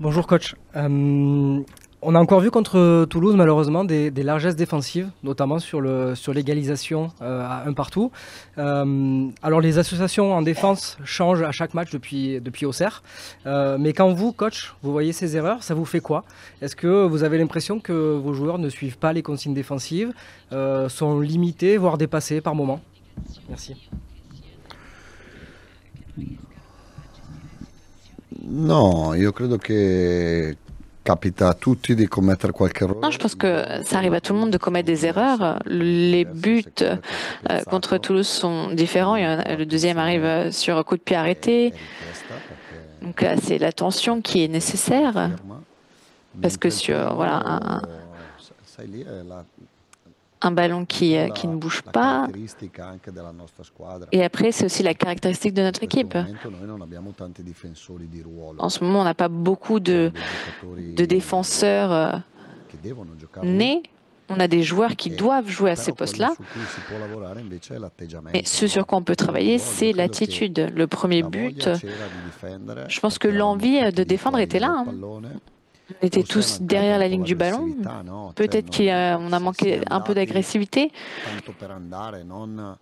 Bonjour coach. On a encore vu contre Toulouse malheureusement des largesses défensives, notamment sur l'égalisation à un partout. Alors les associations en défense changent à chaque match depuis Auxerre. Mais quand vous, coach, vous voyez ces erreurs, ça vous fait quoi? Est-ce que vous avez l'impression que vos joueurs ne suivent pas les consignes défensives, sont limités, voire dépassés par moment? Merci. No, io credo che capita a tutti di commettere qualche Non, je errore. pense que ça arrive à tout le monde de commettre des erreurs. Les buts contre Toulouse sont différents. Le deuxième arrive sur un coup de pied arrêté. Donc là, c'est l'attention qui est nécessaire parce que sur voilà, sai lì è un ballon qui ne bouge pas. caratteristica anche della nostra squadra. Et après, c'est aussi la caractéristique de notre In questo équipe. momento noi non abbiamo tanti difensori di ruolo. En ce moment, on n'a pas beaucoup de défenseurs Che devono giocare. nés. On a des joueurs qui doivent jouer à ces Però quello postes-là. su cui si può lavorare invece è l'atteggiamento. Mais ce sur quoi on peut travailler, c'est l'attitude. Le premier La but, voglia c'era di difendere, je pense que eravamo l'envie tutti de défendre était là. del pallone. On était Forse tous manca derrière un la po' ligne du ballon. l'aggressività, no? Peut-être Cioè, qu'on a si manqué è un peu andati d'agressivité. tanto per andare, non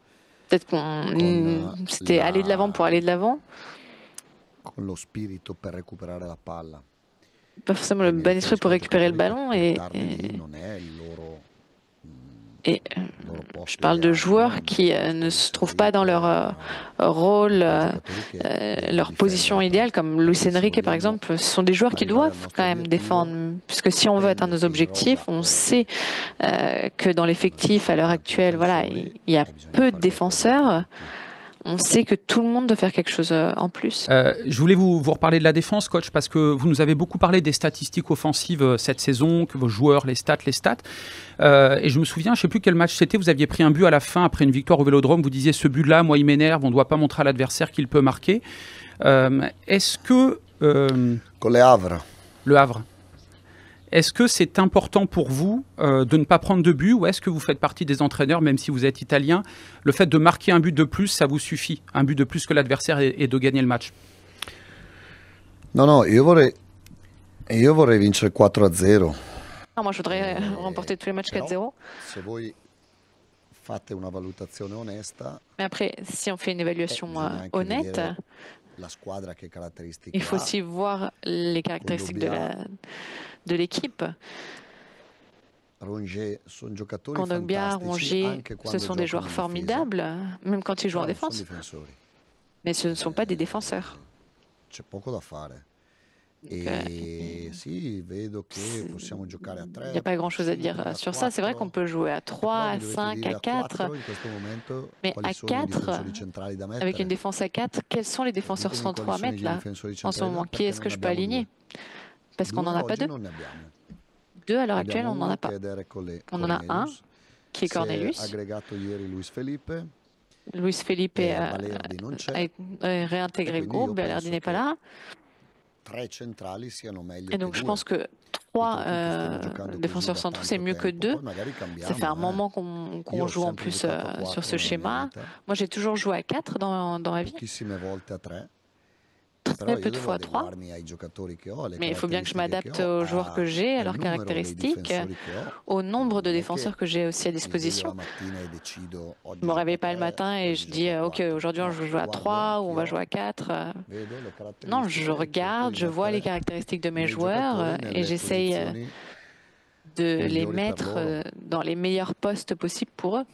Peut-être qu'on c'était aller de l'avant pour aller de l'avant. con lo spirito per recuperare la palla. Pas forcément le bon esprit pour récupérer le ballon. Portarli lì non è il loro posto Je parle de ideale, joueurs no? qui ne se trouvent pas dans leur rôle, leur position idéale, comme Luis Enrique par exemple. Ce sont des joueurs qui doivent quand même défendre, puisque si on veut atteindre nos objectifs, on sait que dans l'effectif à l'heure actuelle, voilà, il y a peu de défenseurs. On sait que tout le monde doit faire quelque chose en plus. Je voulais vous reparler de la défense, coach, parce que vous nous avez beaucoup parlé des statistiques offensives cette saison, que vos joueurs, les stats. Et je me souviens, je ne sais plus quel match c'était, vous aviez pris un but à la fin après une victoire au Vélodrome. Vous disiez, ce but-là, moi, il m'énerve, on ne doit pas montrer à l'adversaire qu'il peut marquer. Est-ce que... Con le Havre. Le Havre. Est-ce que c'est important pour vous de ne pas prendre de but, ou est-ce que vous faites partie des entraîneurs, même si vous êtes italien, le fait de marquer un but de plus, ça vous suffit, un but de plus que l'adversaire et de gagner le match? No, io vorrei vincere 4-0. Non, moi, je voudrais remporter tous les matchs 4-0. Se voi fate una valutazione onesta, Mais après, si on fait une évaluation bisogna anche honnête, vedere la squadra che caratteristiche il faut ha. aussi voir les caractéristiques de l'équipe. Rongier sono giocatori Kondogbia, fantastici Rongier, anche quando ce sont des giocano joueurs in difesa, formidables, même quand ils jouent en però non sono défense. difensori. Mais ce ne sont pas des défenseurs. C'è poco da fare. E sì, vedo che possiamo giocare a 3. Il n'y a pas grand-chose à dire sur ça. C'est vrai qu'on peut jouer à 3, à 5, à 4. Mais à 4, avec une défense à 4, quels sont les défenseurs centraux à mettre là en ce moment? Qui est-ce que je peux aligner? Parce qu'on n'en a pas deux. Deux à l'heure actuelle, on n'en a pas. On en a un qui est Cornelius. Luis Felipe a réintégré le groupe, Balerdi n'est pas là. Et donc je pense que 3 défenseurs centraux, c'est mieux que 2. Ça fait un moment qu'on joue en plus sur ce schéma. Moi, j'ai toujours joué à 4 dans ma vie. Très peu de fois 3. Mais il faut bien que je m'adapte aux joueurs que j'ai, à leurs caractéristiques, au nombre de défenseurs que j'ai aussi à disposition. Je ne me réveille pas le matin et je dis ok, aujourd'hui on joue à 3 ou on va jouer à 4. Non, je regarde, je vois les caractéristiques de mes joueurs et j'essaye de les mettre dans les meilleurs postes possibles pour eux.